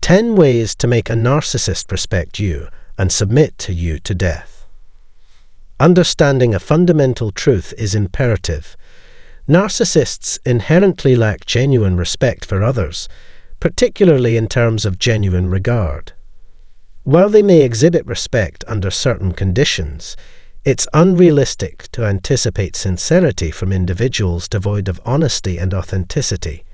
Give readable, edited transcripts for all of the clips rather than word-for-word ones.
10 ways to make a narcissist respect you and submit to you to death. Understanding a fundamental truth is imperative. Narcissists inherently lack genuine respect for others, particularly in terms of genuine regard. While they may exhibit respect under certain conditions, it's unrealistic to anticipate sincerity from individuals devoid of honesty and authenticity.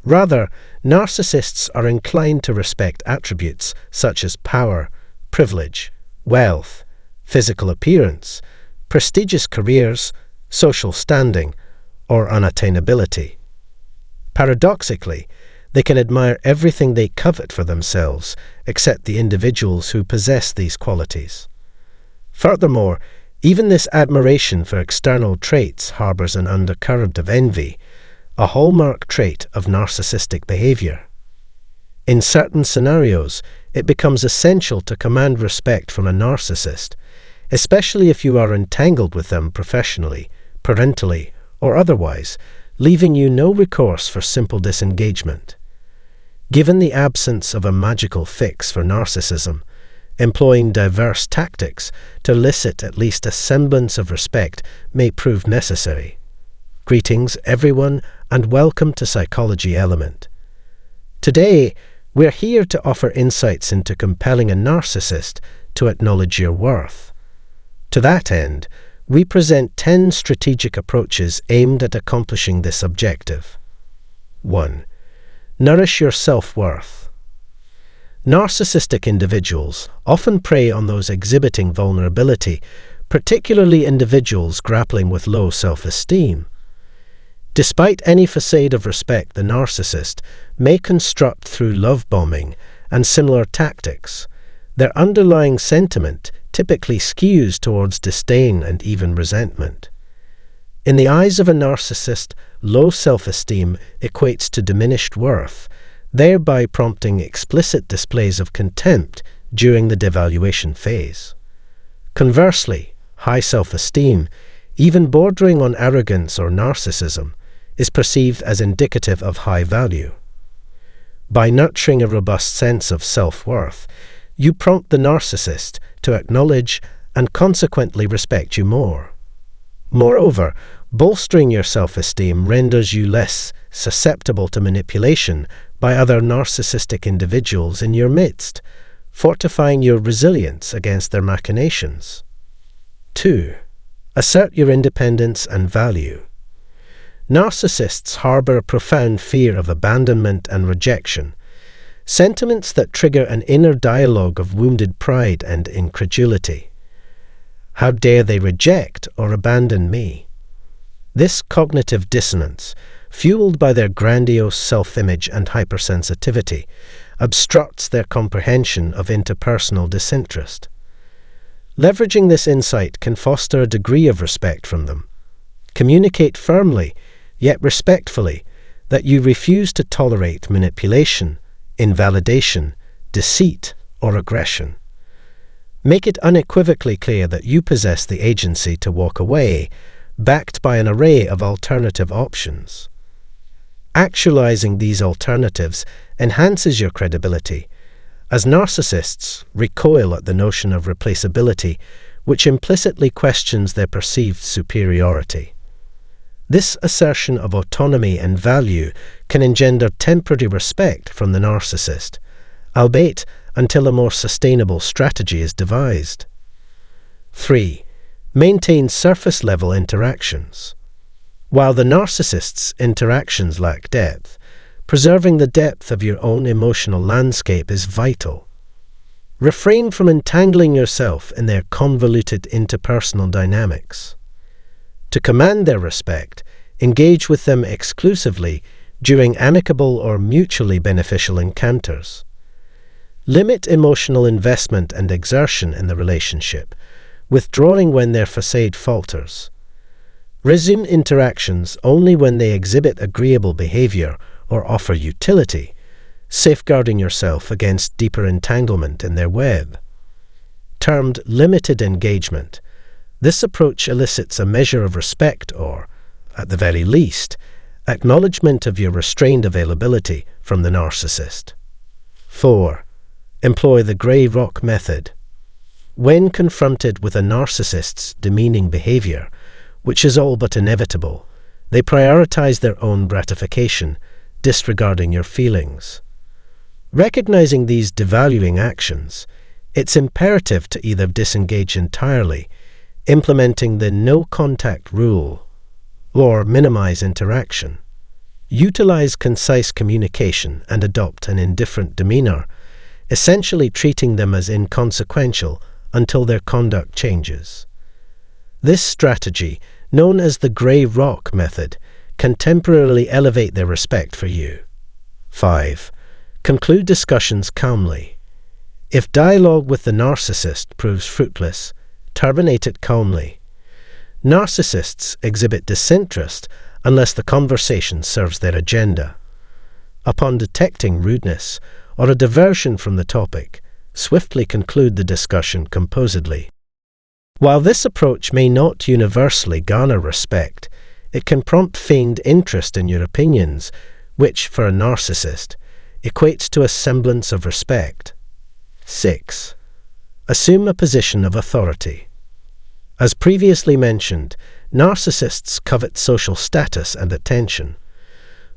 Rather, narcissists are inclined to respect attributes such as power, privilege, wealth, physical appearance, prestigious careers, social standing, or unattainability. Paradoxically, they can admire everything they covet for themselves, except the individuals who possess these qualities. Furthermore, even this admiration for external traits harbors an undercurrent of envy, a hallmark trait of narcissistic behavior. In certain scenarios, it becomes essential to command respect from a narcissist, especially if you are entangled with them professionally, parentally, or otherwise, leaving you no recourse for simple disengagement. Given the absence of a magical fix for narcissism, employing diverse tactics to elicit at least a semblance of respect may prove necessary. Greetings, everyone, and welcome to Psychology Element. Today, we're here to offer insights into compelling a narcissist to acknowledge your worth. To that end, we present 10 strategic approaches aimed at accomplishing this objective. 1. Nourish your self-worth. Narcissistic individuals often prey on those exhibiting vulnerability, particularly individuals grappling with low self-esteem. Despite any facade of respect the narcissist may construct through love bombing and similar tactics, their underlying sentiment typically skews towards disdain and even resentment. In the eyes of a narcissist, low self-esteem equates to diminished worth, thereby prompting explicit displays of contempt during the devaluation phase. Conversely, high self-esteem, even bordering on arrogance or narcissism, is perceived as indicative of high value. By nurturing a robust sense of self-worth, you prompt the narcissist to acknowledge and consequently respect you more. Moreover, bolstering your self-esteem renders you less susceptible to manipulation by other narcissistic individuals in your midst, fortifying your resilience against their machinations. 2. Assert your independence and value. Narcissists harbor a profound fear of abandonment and rejection, sentiments that trigger an inner dialogue of wounded pride and incredulity. How dare they reject or abandon me? This cognitive dissonance, fueled by their grandiose self-image and hypersensitivity, obstructs their comprehension of interpersonal disinterest. Leveraging this insight can foster a degree of respect from them. Communicate firmly, yet respectfully, that you refuse to tolerate manipulation, invalidation, deceit, or aggression. Make it unequivocally clear that you possess the agency to walk away, backed by an array of alternative options. Actualizing these alternatives enhances your credibility, as narcissists recoil at the notion of replaceability, which implicitly questions their perceived superiority. This assertion of autonomy and value can engender temporary respect from the narcissist, albeit until a more sustainable strategy is devised. 3. Maintain surface-level interactions. While the narcissist's interactions lack depth, preserving the depth of your own emotional landscape is vital. Refrain from entangling yourself in their convoluted interpersonal dynamics. To command their respect, engage with them exclusively during amicable or mutually beneficial encounters. Limit emotional investment and exertion in the relationship, withdrawing when their facade falters. Resume interactions only when they exhibit agreeable behavior or offer utility, safeguarding yourself against deeper entanglement in their web. Termed limited engagement, this approach elicits a measure of respect or, at the very least, acknowledgement of your restrained availability from the narcissist. 4. Employ the grey rock method. When confronted with a narcissist's demeaning behavior, which is all but inevitable, they prioritize their own gratification, disregarding your feelings. Recognizing these devaluing actions, it's imperative to either disengage entirely, implementing the no-contact rule, or minimize interaction. Utilize concise communication and adopt an indifferent demeanor, essentially treating them as inconsequential until their conduct changes. This strategy, known as the grey rock method, can temporarily elevate their respect for you. 5. Conclude discussions calmly. If dialogue with the narcissist proves fruitless, terminate it calmly. Narcissists exhibit disinterest unless the conversation serves their agenda. Upon detecting rudeness or a diversion from the topic, swiftly conclude the discussion composedly. While this approach may not universally garner respect, it can prompt feigned interest in your opinions, which, for a narcissist, equates to a semblance of respect. 6. Assume a position of authority. As previously mentioned, narcissists covet social status and attention.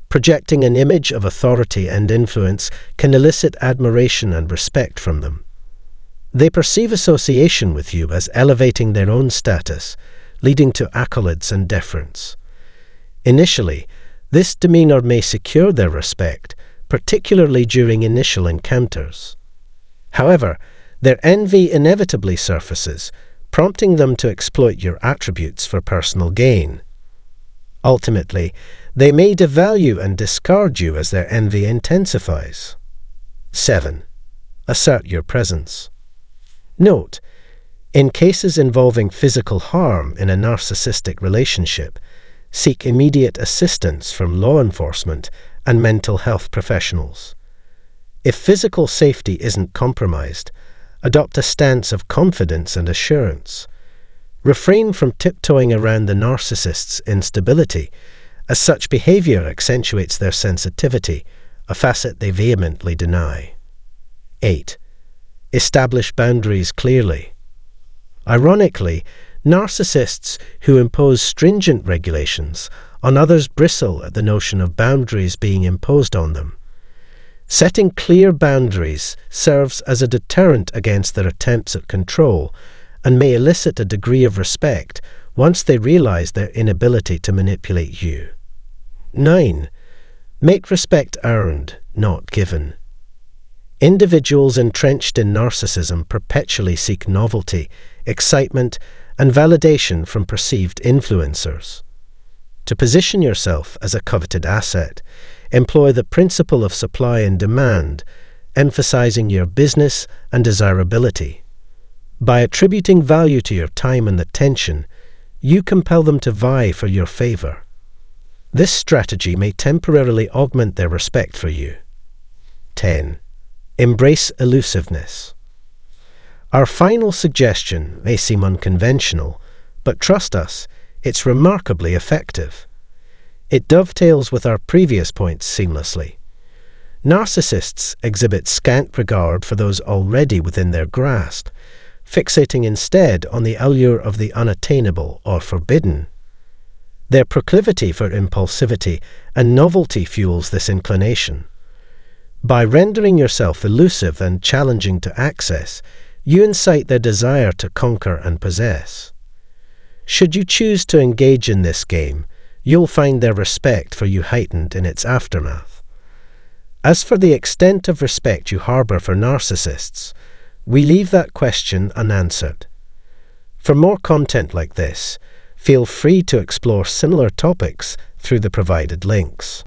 Projecting an image of authority and influence can elicit admiration and respect from them. They perceive association with you as elevating their own status, leading to accolades and deference. Initially, this demeanor may secure their respect, particularly during initial encounters. However, their envy inevitably surfaces, prompting them to exploit your attributes for personal gain. Ultimately, they may devalue and discard you as their envy intensifies. 7. Assert your presence. Note, in cases involving physical harm in a narcissistic relationship, seek immediate assistance from law enforcement and mental health professionals. If physical safety isn't compromised, adopt a stance of confidence and assurance. Refrain from tiptoeing around the narcissist's instability, as such behavior accentuates their sensitivity, a facet they vehemently deny. 8. Establish boundaries clearly. Ironically, narcissists who impose stringent regulations on others bristle at the notion of boundaries being imposed on them. Setting clear boundaries serves as a deterrent against their attempts at control and may elicit a degree of respect once they realize their inability to manipulate you. 9. Make respect earned, not given. Individuals entrenched in narcissism perpetually seek novelty, excitement, and validation from perceived influencers. To position yourself as a coveted asset, employ the principle of supply and demand, emphasizing your business and desirability. By attributing value to your time and attention, you compel them to vie for your favor. This strategy may temporarily augment their respect for you. 10. Embrace elusiveness. Our final suggestion may seem unconventional, but trust us, it's remarkably effective. It dovetails with our previous points seamlessly. Narcissists exhibit scant regard for those already within their grasp, fixating instead on the allure of the unattainable or forbidden. Their proclivity for impulsivity and novelty fuels this inclination. By rendering yourself elusive and challenging to access, you incite their desire to conquer and possess. Should you choose to engage in this game, you'll find their respect for you heightened in its aftermath. As for the extent of respect you harbor for narcissists, we leave that question unanswered. For more content like this, feel free to explore similar topics through the provided links.